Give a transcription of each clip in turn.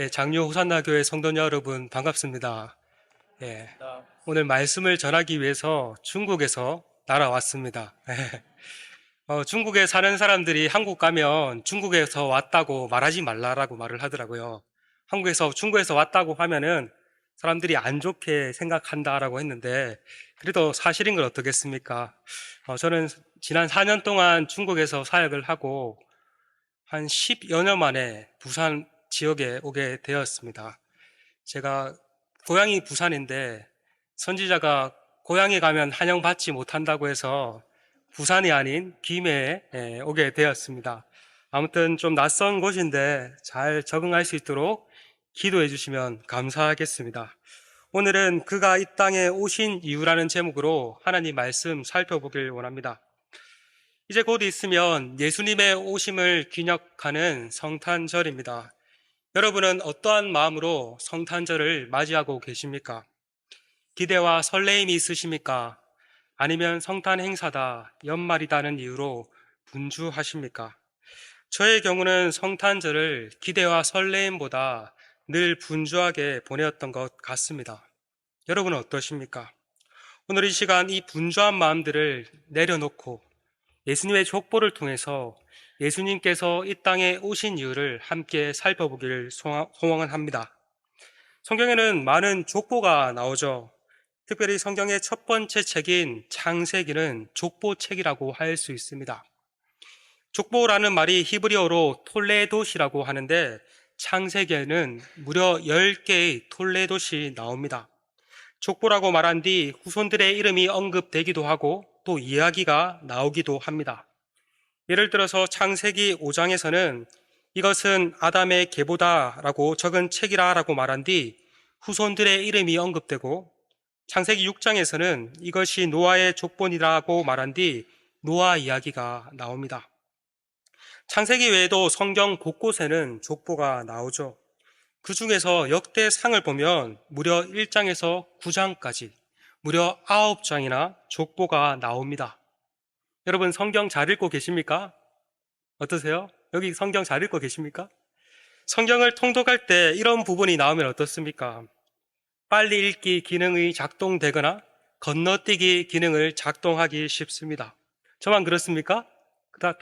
장류 호산나 교회 성도녀 여러분 반갑습니다. 예, 오늘 말씀을 전하기 위해서 중국에서 날아왔습니다. 중국에 사는 사람들이 한국 가면 중국에서 왔다고 말하지 말라라고 말을 하더라고요. 중국에서 왔다고 하면은 사람들이 안 좋게 생각한다라고 했는데, 그래도 사실인 건 어떻겠습니까? 저는 지난 4년 동안 중국에서 사역을 하고 한 10여 년 만에 부산 지역에 오게 되었습니다. 제가 고향이 부산인데 선지자가 고향에 가면 환영받지 못한다고 해서 부산이 아닌 김해에 오게 되었습니다. 아무튼 좀 낯선 곳인데 잘 적응할 수 있도록 기도해 주시면 감사하겠습니다. 오늘은 그가 이 땅에 오신 이유라는 제목으로 하나님 말씀 살펴보길 원합니다. 이제 곧 있으면 예수님의 오심을 기념하는 성탄절입니다. 여러분은 어떠한 마음으로 성탄절을 맞이하고 계십니까? 기대와 설레임이 있으십니까? 아니면 성탄 행사다, 연말이다는 이유로 분주하십니까? 저의 경우는 성탄절을 기대와 설레임보다 늘 분주하게 보내었던 것 같습니다. 여러분은 어떠십니까? 오늘 이 시간 이 분주한 마음들을 내려놓고 예수님의 족보를 통해서 예수님께서 이 땅에 오신 이유를 함께 살펴보길 소원합니다. 성경에는 많은 족보가 나오죠. 특별히 성경의 첫 번째 책인 창세기는 족보책이라고 할 수 있습니다. 족보라는 말이 히브리어로 톨레도시라고 하는데 창세기에는 무려 10개의 톨레도시 나옵니다. 족보라고 말한 뒤 후손들의 이름이 언급되기도 하고 또 이야기가 나오기도 합니다. 예를 들어서 창세기 5장에서는 이것은 아담의 계보다라고 적은 책이라라고 말한 뒤 후손들의 이름이 언급되고, 창세기 6장에서는 이것이 노아의 족본이라고 말한 뒤 노아 이야기가 나옵니다. 창세기 외에도 성경 곳곳에는 족보가 나오죠. 그 중에서 역대상을 보면 무려 1장에서 9장까지 무려 9장이나 족보가 나옵니다. 여러분 성경 잘 읽고 계십니까? 어떠세요? 여기 성경 잘 읽고 계십니까? 성경을 통독할 때 이런 부분이 나오면 어떻습니까? 빨리 읽기 기능이 작동되거나 건너뛰기 기능을 작동하기 쉽습니다. 저만 그렇습니까?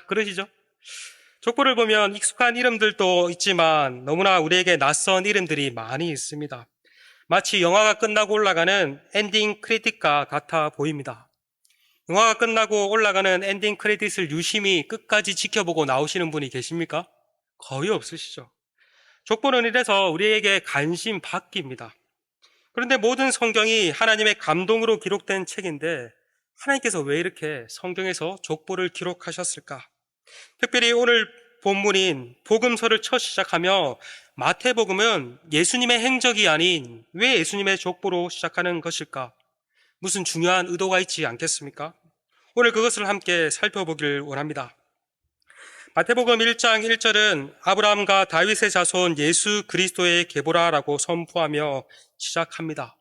그러시죠? 족보를 보면 익숙한 이름들도 있지만 너무나 우리에게 낯선 이름들이 많이 있습니다. 마치 영화가 끝나고 올라가는 엔딩 크레딧과 같아 보입니다. 영화가 끝나고 올라가는 엔딩 크레딧을 유심히 끝까지 지켜보고 나오시는 분이 계십니까? 거의 없으시죠. 족보는 이래서 우리에게 관심 받기입니다. 그런데 모든 성경이 하나님의 감동으로 기록된 책인데 하나님께서 왜 이렇게 성경에서 족보를 기록하셨을까? 특별히 오늘 본문인 복음서를 첫 시작하며 마태복음은 예수님의 행적이 아닌 왜 예수님의 족보로 시작하는 것일까? 무슨 중요한 의도가 있지 않겠습니까? 오늘 그것을 함께 살펴보길 원합니다. 마태복음 1장 1절은 아브라함과 다윗의 자손 예수 그리스도의 계보라라고 선포하며 시작합니다.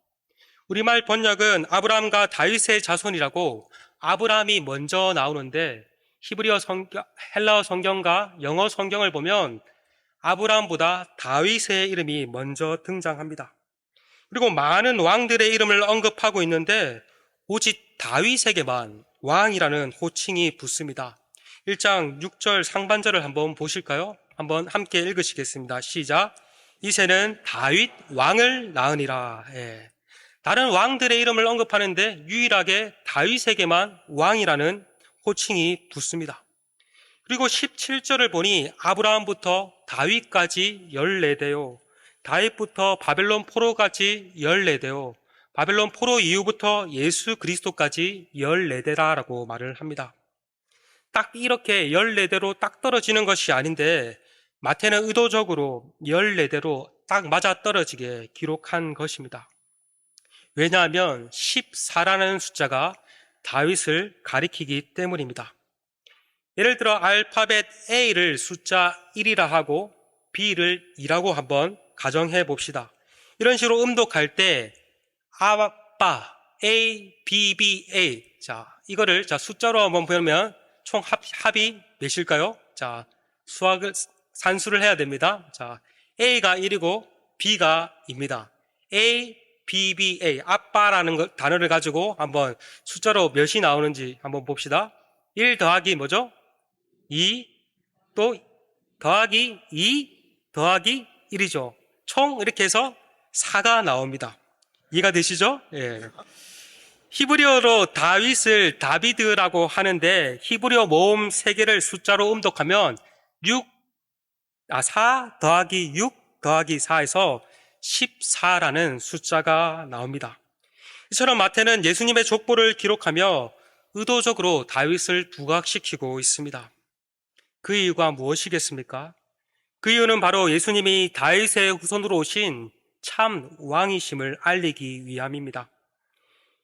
우리말 번역은 아브라함과 다윗의 자손이라고 아브라함이 먼저 나오는데 헬라어 성경과 영어 성경을 보면 아브라함보다 다윗의 이름이 먼저 등장합니다. 그리고 많은 왕들의 이름을 언급하고 있는데 오직 다윗에게만 왕이라는 호칭이 붙습니다. 1장 6절 상반절을 한번 보실까요? 한번 함께 읽으시겠습니다. 시작. 이새는 다윗 왕을 낳으니라. 다른 왕들의 이름을 언급하는데 유일하게 다윗에게만 왕이라는 호칭이 붙습니다. 그리고 17절을 보니 아브라함부터 다윗까지 14대요. 다윗부터 바벨론 포로까지 14대요. 바벨론 포로 이후부터 예수 그리스도까지 14대라라고 말을 합니다. 딱 이렇게 14대로 딱 떨어지는 것이 아닌데 마태는 의도적으로 14대로 딱 맞아떨어지게 기록한 것입니다. 왜냐하면 14라는 숫자가 다윗을 가리키기 때문입니다. 예를 들어 알파벳 A를 숫자 1이라 하고 B를 2라고 한번 가정해 봅시다. 이런 식으로 음독할 때 아빠 A, B, B, A. 이거를 숫자로 한번 보면 총 합이 몇일까요? 산수를 해야 됩니다. A가 1이고 B가 2입니다. A, B, B, A. 아빠라는 단어를 가지고 한번 숫자로 몇이 나오는지 한번 봅시다. 1 더하기 뭐죠? 2, 또 더하기 2, 더하기 1이죠. 총 이렇게 해서 4가 나옵니다. 이해가 되시죠? 예. 히브리어로 다윗을 다비드라고 하는데 히브리어 모음 3개를 숫자로 음독하면 4 더하기 6 더하기 4에서 14라는 숫자가 나옵니다. 이처럼 마태는 예수님의 족보를 기록하며 의도적으로 다윗을 부각시키고 있습니다. 그 이유가 무엇이겠습니까? 그 이유는 바로 예수님이 다윗의 후손으로 오신 참 왕이심을 알리기 위함입니다.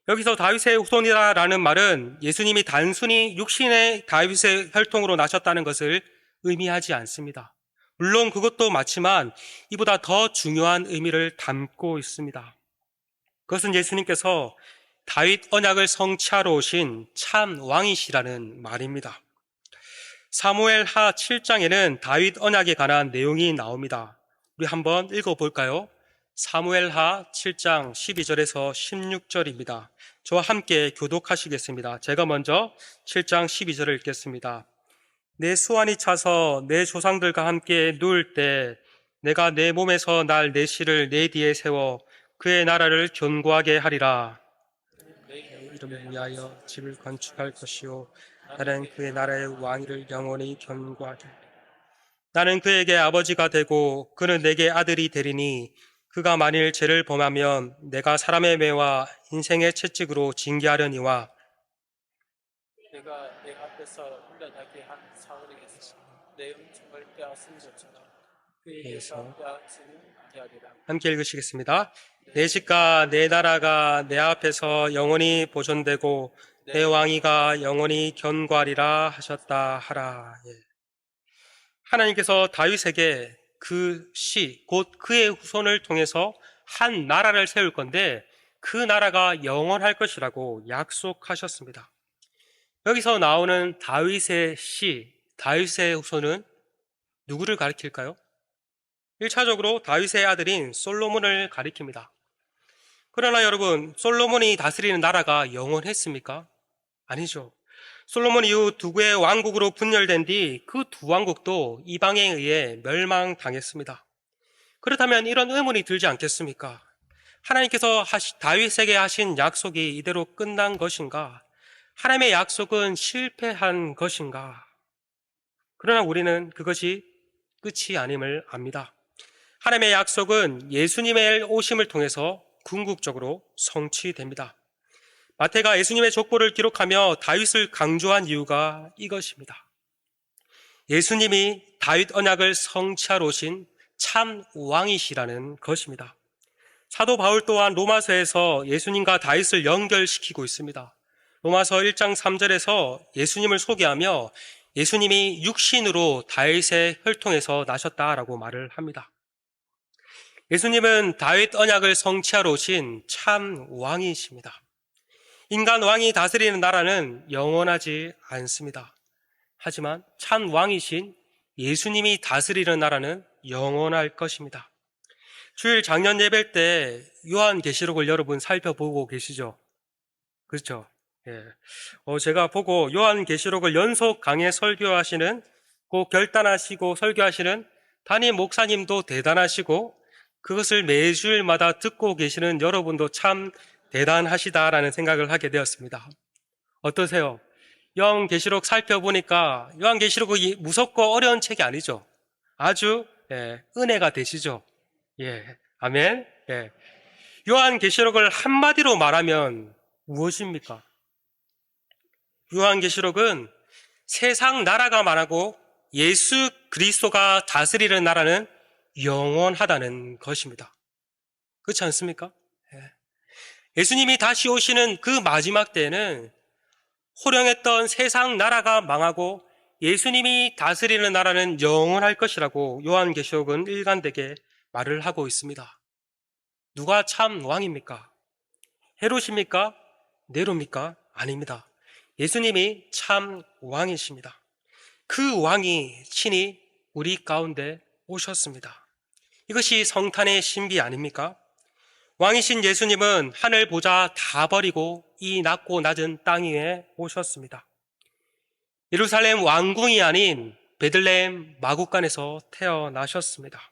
여기서 다윗의 후손이라는 말은 예수님이 단순히 육신의 다윗의 혈통으로 나셨다는 것을 의미하지 않습니다. 물론 그것도 맞지만 이보다 더 중요한 의미를 담고 있습니다. 그것은 예수님께서 다윗 언약을 성취하러 오신 참 왕이시라는 말입니다. 사무엘하 7장에는 다윗 언약에 관한 내용이 나옵니다. 우리 한번 읽어볼까요? 사무엘하 7장 12절에서 16절입니다. 저와 함께 교독하시겠습니다. 제가 먼저 7장 12절을 읽겠습니다. 내 수완이 차서 내 조상들과 함께 누울 때 내가 내 몸에서 날 내 씨를 내 뒤에 세워 그의 나라를 견고하게 하리라. 내 이름을 위하여 집을 건축할 것이요 나는 그의 나라의 왕위를 영원히 견고하게 하리라. 나는 그에게 아버지가 되고 그는 내게 아들이 되리니 그가 만일 죄를 범하면 내가 사람의 매와 인생의 채찍으로 징계하려니와 내가 내 앞에서 훈련하게 한 사울에게서 내 은총을 빼앗은 것처럼 그에게서 빼앗지는 아니하리라. 함께 읽으시겠습니다. 내 집과 내 나라가 내 앞에서 영원히 보존되고 내 왕위가 영원히 견고하리라 하셨다 하라. 예. 하나님께서 다윗에게 그 씨, 곧 그의 후손을 통해서 한 나라를 세울 건데 그 나라가 영원할 것이라고 약속하셨습니다. 여기서 나오는 다윗의 씨, 다윗의 후손은 누구를 가리킬까요? 1차적으로 다윗의 아들인 솔로몬을 가리킵니다. 그러나 여러분, 솔로몬이 다스리는 나라가 영원했습니까? 아니죠. 솔로몬 이후 두 개의 왕국으로 분열된 뒤 그 두 왕국도 이방에 의해 멸망당했습니다. 그렇다면 이런 의문이 들지 않겠습니까? 하나님께서 다윗에게 하신 약속이 이대로 끝난 것인가? 하나님의 약속은 실패한 것인가? 그러나 우리는 그것이 끝이 아님을 압니다. 하나님의 약속은 예수님의 오심을 통해서 궁극적으로 성취됩니다. 마태가 예수님의 족보를 기록하며 다윗을 강조한 이유가 이것입니다. 예수님이 다윗 언약을 성취하러 오신 참 왕이시라는 것입니다. 사도 바울 또한 로마서에서 예수님과 다윗을 연결시키고 있습니다. 로마서 1장 3절에서 예수님을 소개하며 예수님이 육신으로 다윗의 혈통에서 나셨다라고 말을 합니다. 예수님은 다윗 언약을 성취하러 오신 참 왕이십니다. 인간 왕이 다스리는 나라는 영원하지 않습니다. 하지만 참 왕이신 예수님이 다스리는 나라는 영원할 것입니다. 주일 작년 예배 때 요한계시록을 여러분 살펴보고 계시죠? 그렇죠? 예. 제가 보고 요한계시록을 연속 강해 설교하시는, 꼭 결단하시고 설교하시는 담임 목사님도 대단하시고 그것을 매주일마다 듣고 계시는 여러분도 참 대단하시다라는 생각을 하게 되었습니다. 어떠세요? 요한계시록 살펴보니까 요한계시록이 무섭고 어려운 책이 아니죠. 아주 은혜가 되시죠. 예, 아멘. 예. 요한계시록을 한마디로 말하면 무엇입니까? 요한계시록은 세상 나라가 많고 예수 그리스도가 다스리는 나라는 영원하다는 것입니다. 그렇지 않습니까? 예수님이 다시 오시는 그 마지막 때에는 호령했던 세상 나라가 망하고 예수님이 다스리는 나라는 영원할 것이라고 요한계시록은 일관되게 말을 하고 있습니다. 누가 참 왕입니까? 헤롯입니까? 네로입니까? 아닙니다. 예수님이 참 왕이십니다. 그 왕이 친히 우리 가운데 오셨습니다. 이것이 성탄의 신비 아닙니까? 왕이신 예수님은 하늘 보좌 다 버리고 이 낮고 낮은 땅 위에 오셨습니다. 예루살렘 왕궁이 아닌 베들레헴 마구간에서 태어나셨습니다.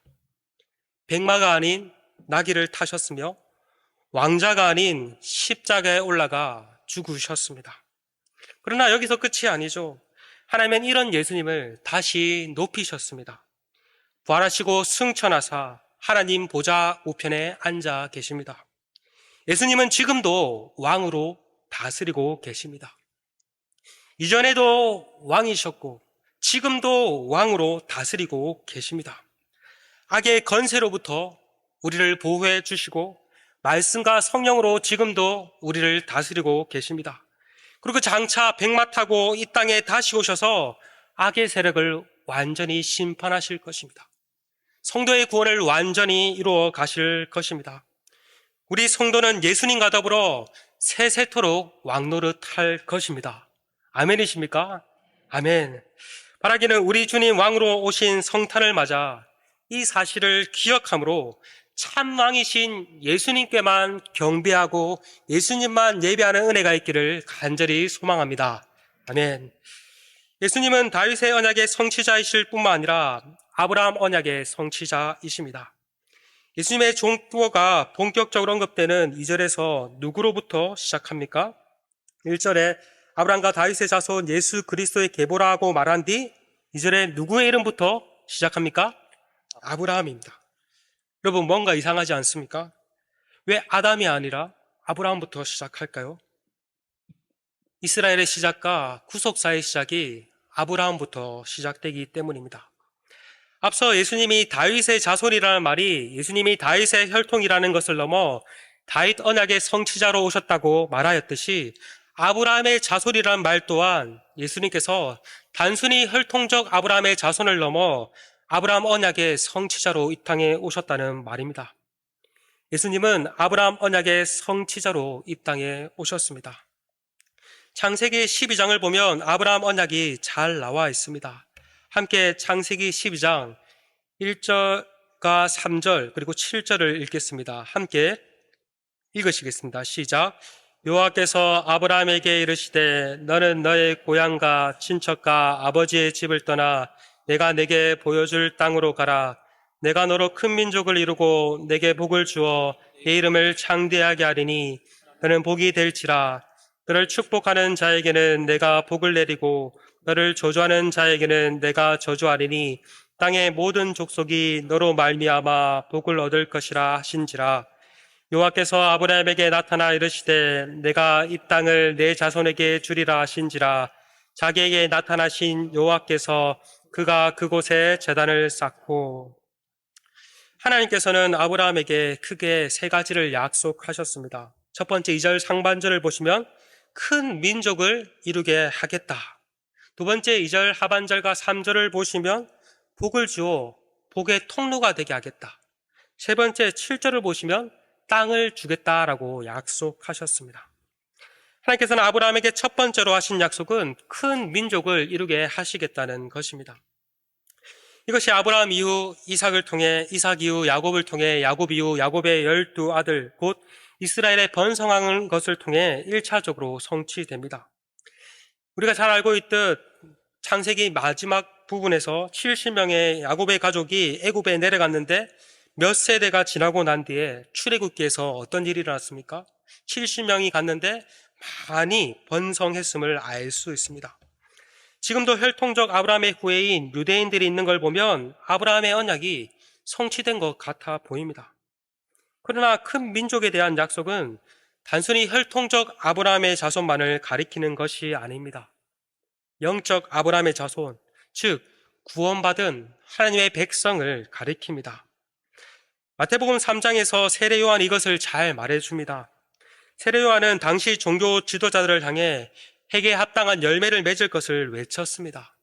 백마가 아닌 나귀를 타셨으며 왕자가 아닌 십자가에 올라가 죽으셨습니다. 그러나 여기서 끝이 아니죠. 하나님은 이런 예수님을 다시 높이셨습니다. 부활하시고 승천하사 하나님 보좌 우편에 앉아 계십니다. 예수님은 지금도 왕으로 다스리고 계십니다. 이전에도 왕이셨고 지금도 왕으로 다스리고 계십니다. 악의 건세로부터 우리를 보호해 주시고 말씀과 성령으로 지금도 우리를 다스리고 계십니다. 그리고 장차 백마 타고 이 땅에 다시 오셔서 악의 세력을 완전히 심판하실 것입니다. 성도의 구원을 완전히 이루어 가실 것입니다. 우리 성도는 예수님과 더불어 세세토록 왕노릇할 것입니다. 아멘이십니까? 아멘. 바라기는 우리 주님 왕으로 오신 성탄을 맞아 이 사실을 기억함으로 참 왕이신 예수님께만 경배하고 예수님만 예배하는 은혜가 있기를 간절히 소망합니다. 아멘. 예수님은 다윗의 언약의 성취자이실 뿐만 아니라 아브라함 언약의 성취자이십니다. 예수님의 종부가 본격적으로 언급되는 2절에서 누구로부터 시작합니까? 1절에 아브라함과 다윗의 자손 예수 그리스도의 계보라고 말한 뒤 2절에 누구의 이름부터 시작합니까? 아브라함입니다. 여러분, 뭔가 이상하지 않습니까? 왜 아담이 아니라 아브라함부터 시작할까요? 이스라엘의 시작과 구속사의 시작이 아브라함부터 시작되기 때문입니다. 앞서 예수님이 다윗의 자손이라는 말이 예수님이 다윗의 혈통이라는 것을 넘어 다윗 언약의 성취자로 오셨다고 말하였듯이 아브라함의 자손이라는 말 또한 예수님께서 단순히 혈통적 아브라함의 자손을 넘어 아브라함 언약의 성취자로 이 땅에 오셨다는 말입니다. 예수님은 아브라함 언약의 성취자로 이 땅에 오셨습니다. 창세기 12장을 보면 아브라함 언약이 잘 나와 있습니다. 함께 창세기 12장 1절과 3절 그리고 7절을 읽겠습니다. 함께 읽으시겠습니다. 시작. 여호와께서 아브라함에게 이르시되 너는 너의 고향과 친척과 아버지의 집을 떠나 내가 내게 보여줄 땅으로 가라. 내가 너로 큰 민족을 이루고 내게 복을 주어 내 이름을 창대하게 하리니 너는 복이 될지라. 너를 축복하는 자에게는 내가 복을 내리고 너를 저주하는 자에게는 내가 저주하리니 땅의 모든 족속이 너로 말미암아 복을 얻을 것이라 하신지라. 여호와께서 아브라함에게 나타나 이르시되 내가 이 땅을 내 자손에게 주리라 하신지라. 자기에게 나타나신 여호와께서 그가 그곳에 제단을 쌓고. 하나님께서는 아브라함에게 크게 세 가지를 약속하셨습니다. 첫 번째 2절 상반절을 보시면 큰 민족을 이루게 하겠다. 두 번째 2절 하반절과 3절을 보시면 복을 주어 복의 통로가 되게 하겠다. 세 번째 7절을 보시면 땅을 주겠다라고 약속하셨습니다. 하나님께서는 아브라함에게 첫 번째로 하신 약속은 큰 민족을 이루게 하시겠다는 것입니다. 이것이 아브라함 이후 이삭을 통해 이삭 이후 야곱을 통해 야곱 이후 야곱의 12아들 곧 이스라엘의 번성한 것을 통해 1차적으로 성취됩니다. 우리가 잘 알고 있듯 창세기 마지막 부분에서 70명의 야곱의 가족이 애굽에 내려갔는데 몇 세대가 지나고 난 뒤에 출애굽기에서 어떤 일이 일어났습니까? 70명이 갔는데 많이 번성했음을 알 수 있습니다. 지금도 혈통적 아브라함의 후예인 유대인들이 있는 걸 보면 아브라함의 언약이 성취된 것 같아 보입니다. 그러나 큰 민족에 대한 약속은 단순히 혈통적 아브라함의 자손만을 가리키는 것이 아닙니다. 영적 아브라함의 자손, 즉 구원받은 하나님의 백성을 가리킵니다. 마태복음 3장에서 세례 요한이 이것을 잘 말해줍니다. 세례 요한은 당시 종교 지도자들을 향해 핵에 합당한 열매를 맺을 것을 외쳤습니다.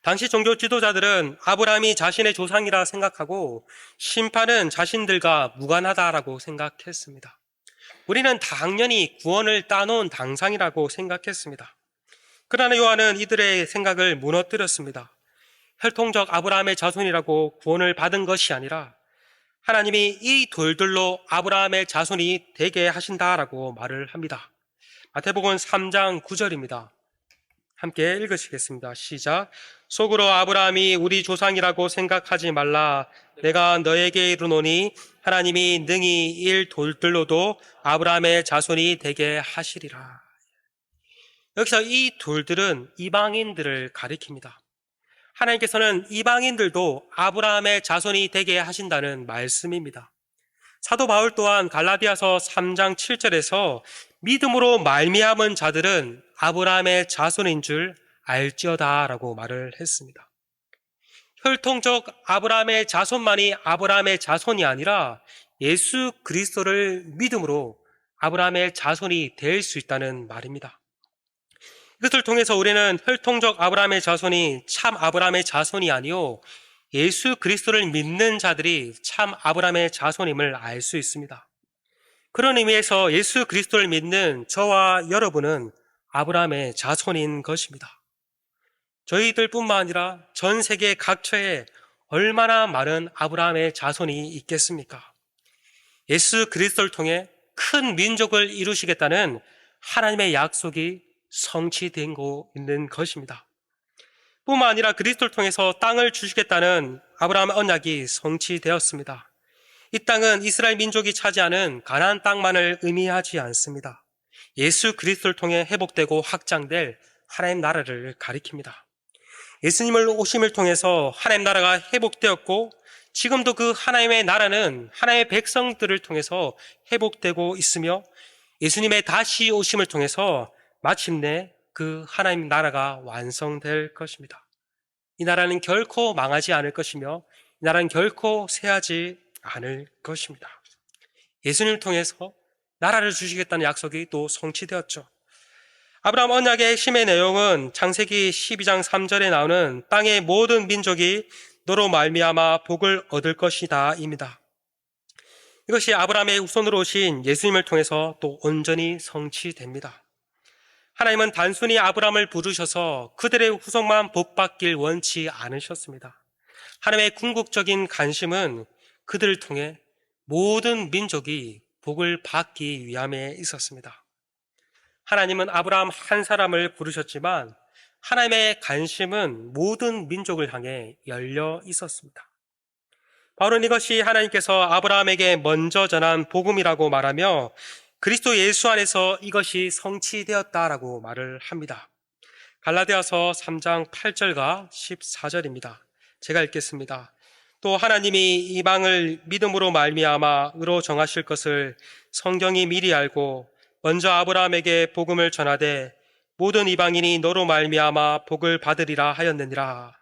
당시 종교 지도자들은 아브라함이 자신의 조상이라 생각하고 심판은 자신들과 무관하다라고 생각했습니다. 우리는 당연히 구원을 따놓은 당상이라고 생각했습니다. 그러나 요한은 이들의 생각을 무너뜨렸습니다. 혈통적 아브라함의 자손이라고 구원을 받은 것이 아니라 하나님이 이 돌들로 아브라함의 자손이 되게 하신다라고 말을 합니다. 마태복음 3장 9절입니다. 함께 읽으시겠습니다. 시작. 속으로 아브라함이 우리 조상이라고 생각하지 말라. 내가 너에게 이르노니 하나님이 능히 이 돌들로도 아브라함의 자손이 되게 하시리라. 여기서 이 돌들은 이방인들을 가리킵니다. 하나님께서는 이방인들도 아브라함의 자손이 되게 하신다는 말씀입니다. 사도 바울 또한 갈라디아서 3장 7절에서 믿음으로 말미암은 자들은 아브라함의 자손인 줄 알지어다라고 말을 했습니다. 혈통적 아브라함의 자손만이 아브라함의 자손이 아니라 예수 그리스도를 믿음으로 아브라함의 자손이 될 수 있다는 말입니다. 이것을 통해서 우리는 혈통적 아브라함의 자손이 참 아브라함의 자손이 아니요 예수 그리스도를 믿는 자들이 참 아브라함의 자손임을 알 수 있습니다. 그런 의미에서 예수 그리스도를 믿는 저와 여러분은 아브라함의 자손인 것입니다. 저희들뿐만 아니라 전 세계 각처에 얼마나 많은 아브라함의 자손이 있겠습니까? 예수 그리스도를 통해 큰 민족을 이루시겠다는 하나님의 약속이 성취되고 있는 것입니다. 뿐만 아니라 그리스도를 통해서 땅을 주시겠다는 아브라함의 언약이 성취되었습니다. 이 땅은 이스라엘 민족이 차지하는 가나안 땅만을 의미하지 않습니다. 예수 그리스도를 통해 회복되고 확장될 하나님 나라를 가리킵니다. 예수님을 오심을 통해서 하나님 나라가 회복되었고 지금도 그 하나님의 나라는 하나님의 백성들을 통해서 회복되고 있으며 예수님의 다시 오심을 통해서 마침내 그 하나님 나라가 완성될 것입니다. 이 나라는 결코 망하지 않을 것이며 이 나라는 결코 쇠하지 않을 것입니다. 예수님을 통해서 나라를 주시겠다는 약속이 또 성취되었죠. 아브라함 언약의 핵심의 내용은 창세기 12장 3절에 나오는 땅의 모든 민족이 너로 말미암아 복을 얻을 것이다 입니다. 이것이 아브라함의 후손으로 오신 예수님을 통해서 또 온전히 성취됩니다. 하나님은 단순히 아브라함을 부르셔서 그들의 후손만 복받길 원치 않으셨습니다. 하나님의 궁극적인 관심은 그들을 통해 모든 민족이 복을 받기 위함에 있었습니다. 하나님은 아브라함 한 사람을 부르셨지만 하나님의 관심은 모든 민족을 향해 열려 있었습니다. 바울은 이것이 하나님께서 아브라함에게 먼저 전한 복음이라고 말하며 그리스도 예수 안에서 이것이 성취되었다라고 말을 합니다. 갈라디아서 3장 8절과 14절입니다. 제가 읽겠습니다. 또 하나님이 이방을 믿음으로 말미암아 의로 정하실 것을 성경이 미리 알고 먼저 아브라함에게 복음을 전하되 모든 이방인이 너로 말미암아 복을 받으리라 하였느니라.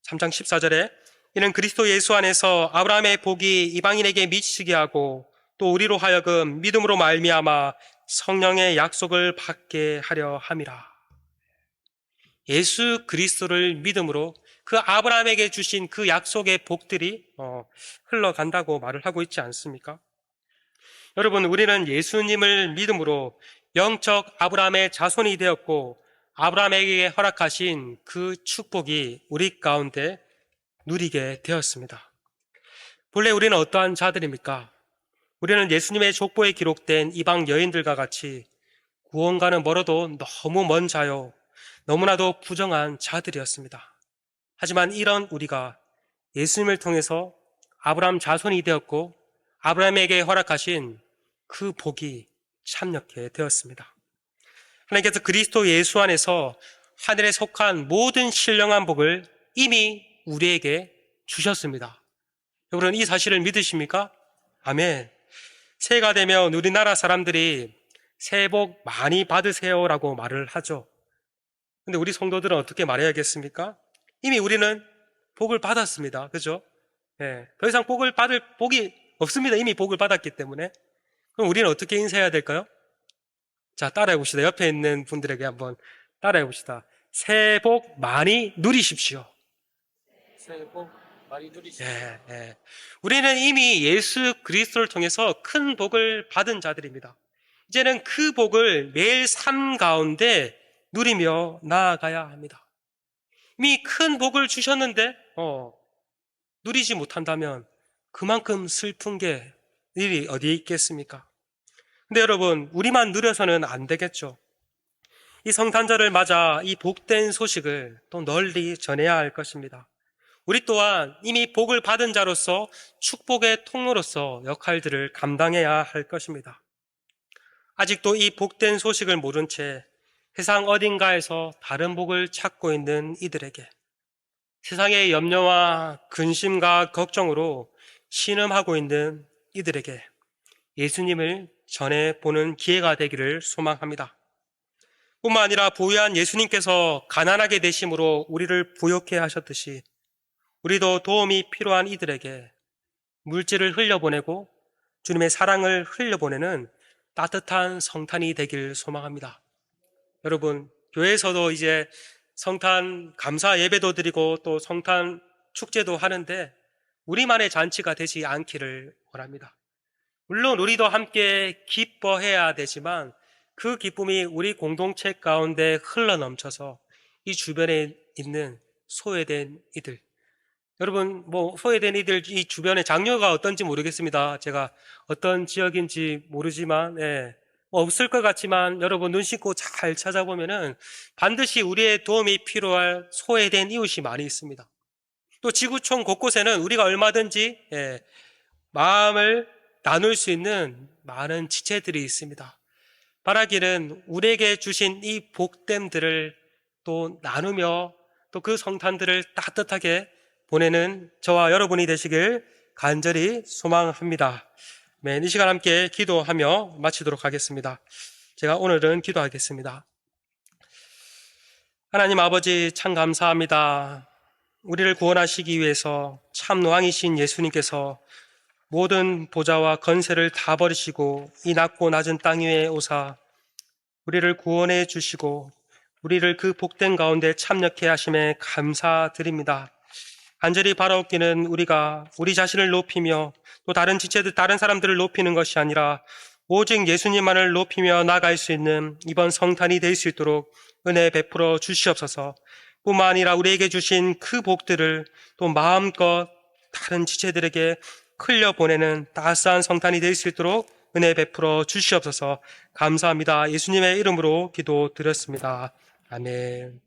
3장 14절에 이는 그리스도 예수 안에서 아브라함의 복이 이방인에게 미치게 하고 또 우리로 하여금 믿음으로 말미암아 성령의 약속을 받게 하려 함이라. 예수 그리스도를 믿음으로 그 아브라함에게 주신 그 약속의 복들이 흘러간다고 말을 하고 있지 않습니까? 여러분, 우리는 예수님을 믿음으로 영적 아브라함의 자손이 되었고 아브라함에게 허락하신 그 축복이 우리 가운데 누리게 되었습니다. 본래 우리는 어떠한 자들입니까? 우리는 예수님의 족보에 기록된 이방 여인들과 같이 구원과는 멀어도 너무 먼 자요, 너무나도 부정한 자들이었습니다. 하지만 이런 우리가 예수님을 통해서 아브라함 자손이 되었고 아브라함에게 허락하신 그 복이 참여하게 되었습니다. 하나님께서 그리스도 예수 안에서 하늘에 속한 모든 신령한 복을 이미 우리에게 주셨습니다. 여러분, 이 사실을 믿으십니까? 아멘. 새해가 되면 우리나라 사람들이 새해 복 많이 받으세요라고 말을 하죠. 근데 우리 성도들은 어떻게 말해야겠습니까? 이미 우리는 복을 받았습니다. 그죠? 예. 더 이상 복을 받을 복이 없습니다. 이미 복을 받았기 때문에. 그럼 우리는 어떻게 인사해야 될까요? 자, 따라해 봅시다. 옆에 있는 분들에게 한번 따라해 봅시다. 새해 복 많이 누리십시오. 새해 복 많이 누리십시오. 예. 우리는 이미 예수 그리스도를 통해서 큰 복을 받은 자들입니다. 이제는 그 복을 매일 삶 가운데 누리며 나아가야 합니다. 이미 큰 복을 주셨는데 누리지 못한다면 그만큼 슬픈 게 일이 어디에 있겠습니까? 근데 여러분, 우리만 누려서는 안 되겠죠. 이 성탄절을 맞아 이 복된 소식을 또 널리 전해야 할 것입니다. 우리 또한 이미 복을 받은 자로서 축복의 통로로서 역할들을 감당해야 할 것입니다. 아직도 이 복된 소식을 모른 채 세상 어딘가에서 다른 복을 찾고 있는 이들에게, 세상의 염려와 근심과 걱정으로 신음하고 있는 이들에게 예수님을 전해보는 기회가 되기를 소망합니다. 뿐만 아니라 부유한 예수님께서 가난하게 되심으로 우리를 부욕해 하셨듯이 우리도 도움이 필요한 이들에게 물질을 흘려보내고 주님의 사랑을 흘려보내는 따뜻한 성탄이 되길 소망합니다. 여러분, 교회에서도 이제 성탄 감사 예배도 드리고 또 성탄 축제도 하는데 우리만의 잔치가 되지 않기를 원합니다. 물론 우리도 함께 기뻐해야 되지만 그 기쁨이 우리 공동체 가운데 흘러넘쳐서 이 주변에 있는 소외된 이들, 여러분, 소외된 이들, 이 주변에 장려가 어떤지 모르겠습니다. 제가 어떤 지역인지 모르지만, 없을 것 같지만, 여러분 눈 씻고 잘 찾아보면은 반드시 우리의 도움이 필요할 소외된 이웃이 많이 있습니다. 또 지구촌 곳곳에는 우리가 얼마든지, 마음을 나눌 수 있는 많은 지체들이 있습니다. 바라기는 우리에게 주신 이 복됨들을 또 나누며 또 그 성탄들을 따뜻하게 보내는 저와 여러분이 되시길 간절히 소망합니다. 이 시간 함께 기도하며 마치도록 하겠습니다. 제가 오늘은 기도하겠습니다. 하나님 아버지, 참 감사합니다. 우리를 구원하시기 위해서 참 왕이신 예수님께서 모든 보좌와 건세를 다 버리시고 이 낮고 낮은 땅 위에 오사 우리를 구원해 주시고 우리를 그 복된 가운데 참여케 하심에 감사드립니다. 간절히 바라옵기는 우리가 우리 자신을 높이며 또 다른 지체들, 다른 사람들을 높이는 것이 아니라 오직 예수님만을 높이며 나갈 수 있는 이번 성탄이 될 수 있도록 은혜 베풀어 주시옵소서. 뿐만 아니라 우리에게 주신 그 복들을 또 마음껏 다른 지체들에게 흘려보내는 따스한 성탄이 될 수 있도록 은혜 베풀어 주시옵소서. 감사합니다. 예수님의 이름으로 기도드렸습니다. 아멘.